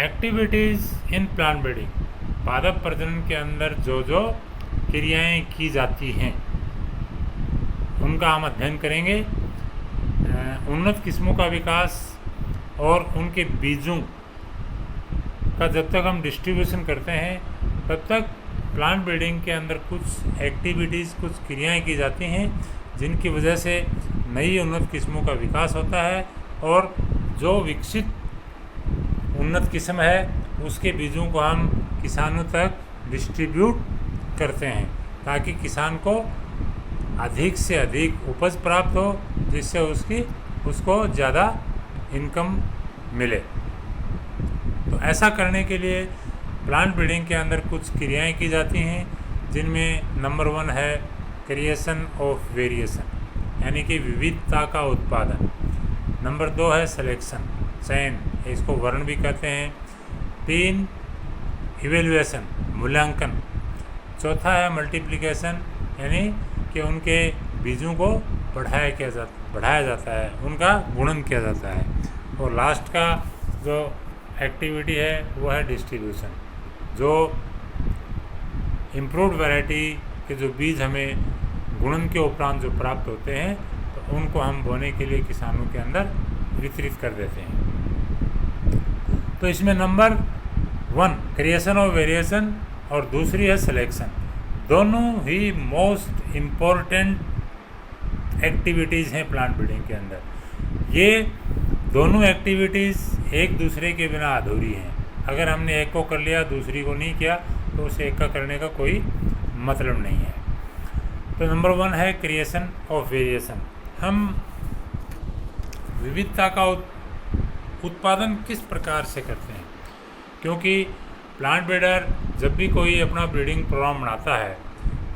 Activities in plant breeding, पादप प्रजनन के अंदर जो जो क्रियाएं की जाती हैं उनका हम अध्ययन करेंगे। उन्नत किस्मों का विकास और उनके बीजों का जब तक हम डिस्ट्रीब्यूशन करते हैं तब तक प्लांट ब्रीडिंग के अंदर कुछ एक्टिविटीज़, कुछ क्रियाएं की जाती हैं जिनकी वजह से नई उन्नत किस्मों का विकास होता है और जो विकसित उन्नत किस्म है उसके बीजों को हम किसानों तक डिस्ट्रीब्यूट करते हैं ताकि किसान को अधिक से अधिक उपज प्राप्त हो, जिससे उसको ज़्यादा इनकम मिले। तो ऐसा करने के लिए प्लांट ब्रीडिंग के अंदर कुछ क्रियाएं की जाती हैं जिनमें नंबर 1 है क्रिएशन ऑफ वेरिएशन, यानी कि विविधता का उत्पादन। नंबर 2 है सिलेक्शन, चयन, इसको वर्ण भी कहते हैं। 3 इवेल्युएशन, मूल्यांकन। चौथा है मल्टीप्लिकेशन, यानी कि उनके बीजों को बढ़ाया जाता है, उनका गुणन किया जाता है। और लास्ट का जो एक्टिविटी है वो है डिस्ट्रीब्यूशन, जो इम्प्रूव्ड वैरायटी के जो बीज हमें गुणन के उपरांत जो प्राप्त होते हैं तो उनको हम बोने के लिए किसानों के अंदर वितरित कर देते हैं। तो इसमें नंबर 1 क्रिएशन ऑफ वेरिएशन और दूसरी है सिलेक्शन, दोनों ही मोस्ट इम्पॉर्टेंट एक्टिविटीज़ हैं प्लांट ब्रीडिंग के अंदर। ये दोनों एक्टिविटीज़ एक दूसरे के बिना अधूरी हैं। अगर हमने एक को कर लिया दूसरी को नहीं किया तो उसे एक का करने का कोई मतलब नहीं है। तो नंबर 1 है क्रिएशन ऑफ वेरिएशन। हम विविधता का उत्पादन किस प्रकार से करते हैं, क्योंकि प्लांट ब्रीडर जब भी कोई अपना ब्रीडिंग प्रोग्राम बनाता है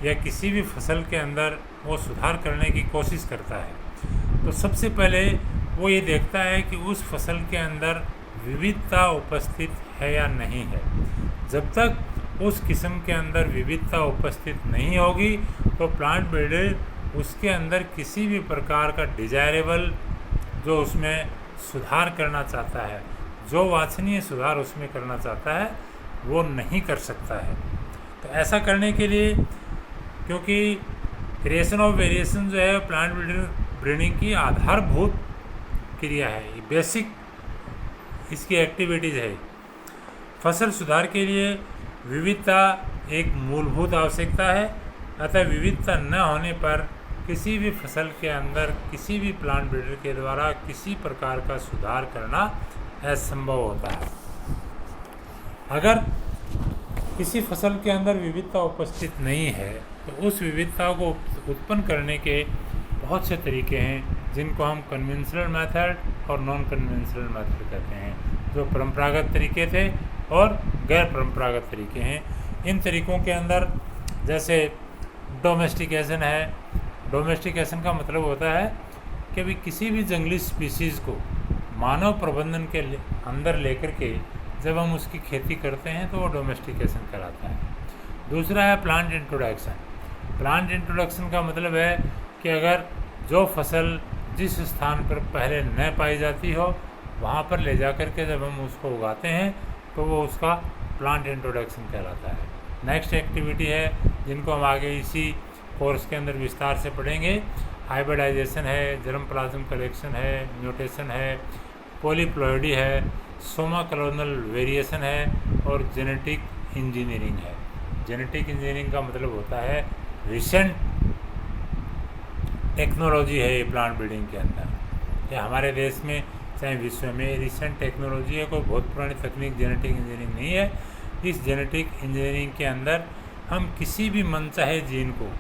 या किसी भी फसल के अंदर वो सुधार करने की कोशिश करता है तो सबसे पहले वो ये देखता है कि उस फसल के अंदर विविधता उपस्थित है या नहीं है। जब तक उस किस्म के अंदर विविधता उपस्थित नहीं होगी तो प्लांट ब्रीडर उसके अंदर किसी भी प्रकार का डिजायरेबल जो उसमें सुधार करना चाहता है, जो वांछनीय सुधार उसमें करना चाहता है वो नहीं कर सकता है। तो ऐसा करने के लिए, क्योंकि क्रिएशन ऑफ वेरिएशन जो है प्लांट ब्रीडिंग की आधारभूत क्रिया है, ये बेसिक इसकी एक्टिविटीज़ है। फसल सुधार के लिए विविधता एक मूलभूत आवश्यकता है, अतः विविधता न होने पर किसी भी फसल के अंदर किसी भी प्लांट ब्रीडर के द्वारा किसी प्रकार का सुधार करना असंभव होता है। अगर किसी फसल के अंदर विविधता उपस्थित नहीं है तो उस विविधता को उत्पन्न करने के बहुत से तरीके हैं जिनको हम कन्वेंशनल मेथड और नॉन कन्वेंशनल मेथड कहते हैं, जो परंपरागत तरीके थे और गैर परंपरागत तरीके हैं। इन तरीक़ों के अंदर जैसे डोमेस्टिकेशन है। डोमेस्टिकेशन का मतलब होता है कि भी किसी भी जंगली स्पीसीज़ को मानव प्रबंधन के अंदर लेकर के जब हम उसकी खेती करते हैं तो वो डोमेस्टिकेशन कहलाता है। दूसरा है प्लांट इंट्रोडक्शन। प्लांट इंट्रोडक्शन का मतलब है कि अगर जो फसल जिस स्थान पर पहले न पाई जाती हो वहाँ पर ले जा कर के जब हम उसको उगाते हैं तो वो उसका प्लांट इंट्रोडक्शन कहलाता है। नेक्स्ट एक्टिविटी है जिनको हम आगे इसी कोर्स के अंदर विस्तार से पढ़ेंगे। हाइब्रिडाइजेशन है, जर्म प्लाज्म कलेक्शन है, म्यूटेशन है, पॉलीप्लॉइडी है, सोमा कलोनल वेरिएशन है और जेनेटिक इंजीनियरिंग है। जेनेटिक इंजीनियरिंग का मतलब होता है रिसेंट टेक्नोलॉजी है ये प्लांट ब्रीडिंग के अंदर। ये हमारे देश में चाहे विश्व में रिसेंट टेक्नोलॉजी है, कोई बहुत पुरानी तकनीक जेनेटिक इंजीनियरिंग नहीं है। इस जेनेटिक इंजीनियरिंग के अंदर हम किसी भी मनचाहे जीन को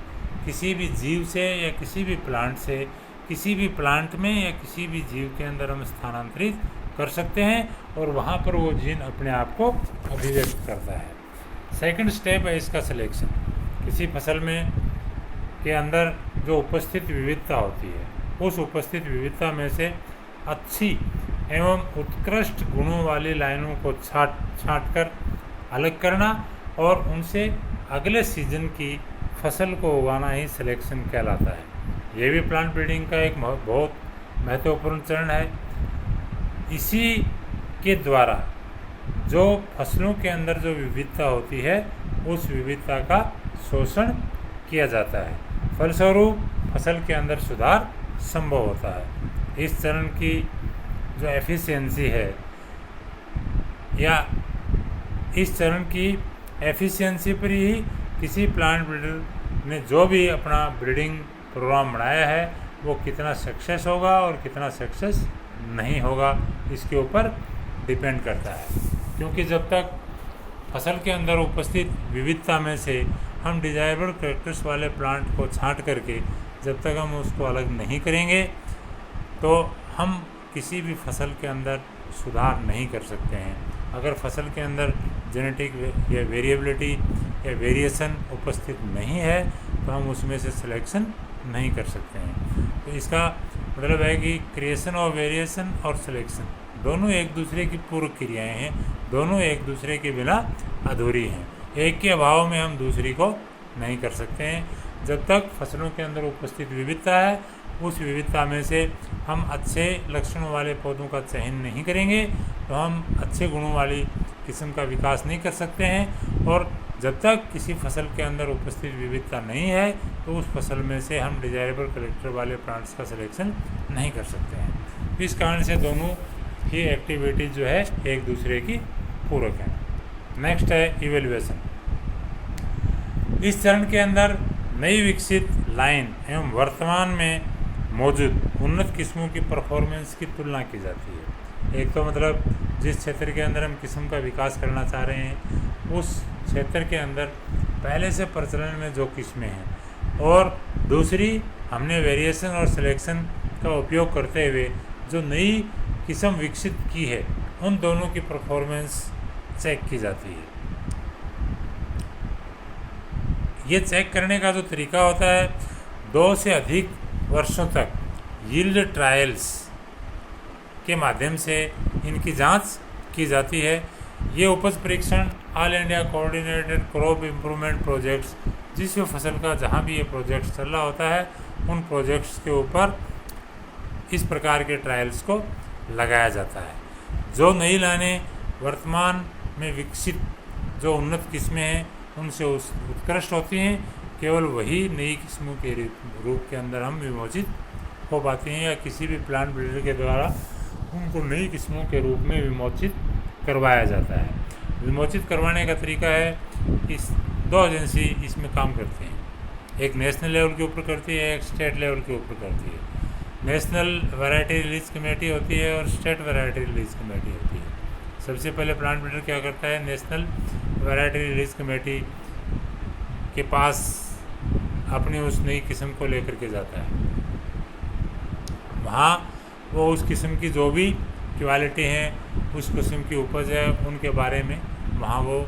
किसी भी जीव से या किसी भी प्लांट से, किसी भी प्लांट में या किसी भी जीव के अंदर हम स्थानांतरित कर सकते हैं और वहाँ पर वो जीन अपने आप को अभिव्यक्त करता है। सेकंड स्टेप है इसका सिलेक्शन। किसी फसल में के अंदर जो उपस्थित विविधता होती है उस उपस्थित विविधता में से अच्छी एवं उत्कृष्ट गुणों वाली लाइनों को छांट कर अलग करना और उनसे अगले सीजन की फसल को उगाना ही सिलेक्शन कहलाता है। ये भी प्लांट ब्रीडिंग का एक बहुत महत्वपूर्ण चरण है। इसी के द्वारा जो फसलों के अंदर जो विविधता होती है उस विविधता का शोषण किया जाता है। फलस्वरूप फसल के अंदर सुधार संभव होता है। इस चरण की जो एफिशिएंसी है या इस चरण की एफिशिएंसी पर ही किसी प्लांट ब्रीडर ने जो भी अपना ब्रीडिंग प्रोग्राम बनाया है वो कितना सक्सेस होगा और कितना सक्सेस नहीं होगा, इसके ऊपर डिपेंड करता है। क्योंकि जब तक फसल के अंदर उपस्थित विविधता में से हम डिजायरेबल कैरेक्टर्स वाले प्लांट को छांट करके जब तक हम उसको अलग नहीं करेंगे तो हम किसी भी फसल के अंदर सुधार नहीं कर सकते हैं। अगर फसल के अंदर जेनेटिक या वेरिएबिलिटी या वेरिएशन उपस्थित नहीं है तो हम उसमें से सिलेक्शन नहीं कर सकते हैं। तो इसका मतलब है कि क्रिएशन ऑफ वेरिएशन और सिलेक्शन दोनों एक दूसरे की पूरक क्रियाएं हैं, दोनों एक दूसरे के बिना अधूरी हैं। एक के अभाव में हम दूसरी को नहीं कर सकते हैं। जब तक फसलों के अंदर उपस्थित विविधता है उस विविधता में से हम अच्छे लक्षणों वाले पौधों का चयन नहीं करेंगे तो हम अच्छे गुणों वाली किस्म का विकास नहीं कर सकते हैं। और जब तक किसी फसल के अंदर उपस्थित विविधता नहीं है तो उस फसल में से हम डिजायरेबल कैरेक्टर वाले प्लांट्स का सिलेक्शन नहीं कर सकते हैं। इस कारण से दोनों ही एक्टिविटीज जो है एक दूसरे की पूरक है। नेक्स्ट है इवेल्युएशन। इस चरण के अंदर नई विकसित लाइन एवं वर्तमान में मौजूद उन्नत किस्मों की परफॉर्मेंस की तुलना की जाती है। एक तो मतलब जिस क्षेत्र के अंदर हम किस्म का विकास करना चाह रहे हैं उस क्षेत्र के अंदर पहले से प्रचलन में जो किस्में हैं और दूसरी हमने वेरिएशन और सिलेक्शन का उपयोग करते हुए जो नई किस्म विकसित की है उन दोनों की परफॉर्मेंस चेक की जाती है। ये चेक करने का जो तरीका होता है 2 से अधिक वर्षों तक यील्ड ट्रायल्स के माध्यम से इनकी जांच की जाती है। ये उपज परीक्षण all India coordinated crop improvement projects, जिस फसल का जहाँ भी ये प्रोजेक्ट चल रहा होता है उन प्रोजेक्ट्स के ऊपर इस प्रकार के ट्रायल्स को लगाया जाता है। जो नई लाइनें वर्तमान में विकसित जो उन्नत किस्में हैं उनसे उत्कृष्ट होती हैं, केवल वही नई किस्मों के रूप के अंदर हम विमोचित हो पाते हैं या किसी भी प्लांट ब्रीडर के द्वारा उनको नई किस्मों के रूप में विमोचित करवाया जाता है। विमोचित करवाने का तरीका है, इस 2 एजेंसी इसमें काम करते हैं। एक नेशनल लेवल के ऊपर करती है, एक स्टेट लेवल के ऊपर करती है। नेशनल वैरायटी रिलीज कमेटी होती है और स्टेट वैरायटी रिलीज कमेटी होती है। सबसे पहले प्लांट ब्रीडर क्या करता है, नेशनल वैरायटी रिलीज कमेटी के पास अपनी उस नई किस्म को लेकर के जाता है। वहाँ वो उस किस्म की जो भी क्वालिटी हैं, उस किस्म की उपज है, उनके बारे में वहाँ वो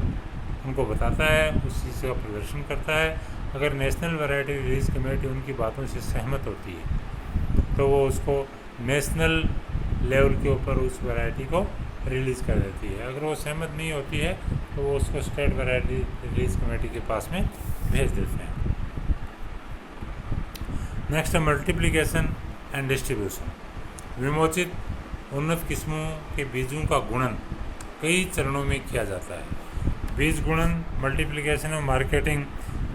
उनको बताता है, उस चीज़ का प्रदर्शन करता है। अगर नेशनल वैरायटी रिलीज कमेटी उनकी बातों से सहमत होती है तो वो उसको नेशनल लेवल के ऊपर उस वैरायटी को रिलीज़ कर देती है। अगर वो सहमत नहीं होती है तो वो उसको स्टेट वैरायटी रिलीज कमेटी के पास में भेज देते हैं। नेक्स्ट है मल्टीप्लिकेशन एंड डिस्ट्रीब्यूशन। विमोचित उन्नत किस्मों के बीजों का गुणन कई चरणों में किया जाता है। बीज गुणन, मल्टीप्लिकेशन और marketing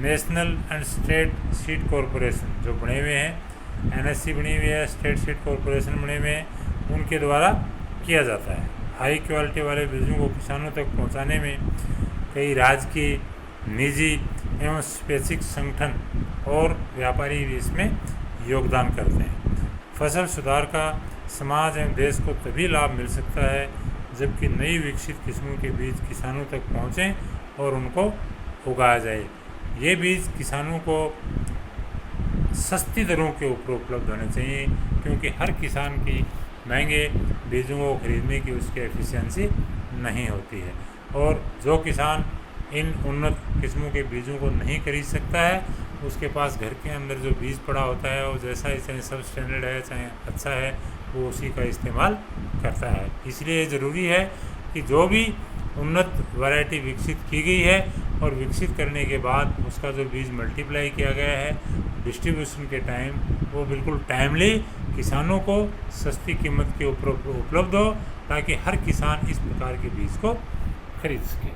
national and state seed corporation जो बने हुए हैं, NSC बनी हुई है, स्टेट सीड कॉरपोरेशन बने हुए हैं, उनके द्वारा किया जाता है। हाई क्वालिटी वाले बीजों को किसानों तक पहुंचाने में कई राज्य की निजी एवं स्वैच्छिक संगठन और व्यापारी भी इसमें योगदान करते हैं। फसल सुधार का समाज एवं देश को तभी लाभ मिल सकता है जबकि नई विकसित किस्मों के बीज किसानों तक पहुँचें और उनको उगाया जाए। ये बीज किसानों को सस्ती दरों के ऊपर उपलब्ध होने चाहिए क्योंकि हर किसान की महंगे बीजों को खरीदने की उसकी एफिशिएंसी नहीं होती है। और जो किसान इन उन्नत किस्मों के बीजों को नहीं खरीद सकता है उसके पास घर के अंदर जो बीज पड़ा होता है वो जैसा ही चाहे सब स्टैंडर्ड है चाहे अच्छा है वो उसी का इस्तेमाल करता है। इसलिए ज़रूरी है कि जो भी उन्नत वैरायटी विकसित की गई है और विकसित करने के बाद उसका जो बीज मल्टीप्लाई किया गया है डिस्ट्रीब्यूशन के टाइम वो बिल्कुल टाइमली किसानों को सस्ती कीमत के ऊपर उपलब्ध हो ताकि हर किसान इस प्रकार के बीज को खरीद सके।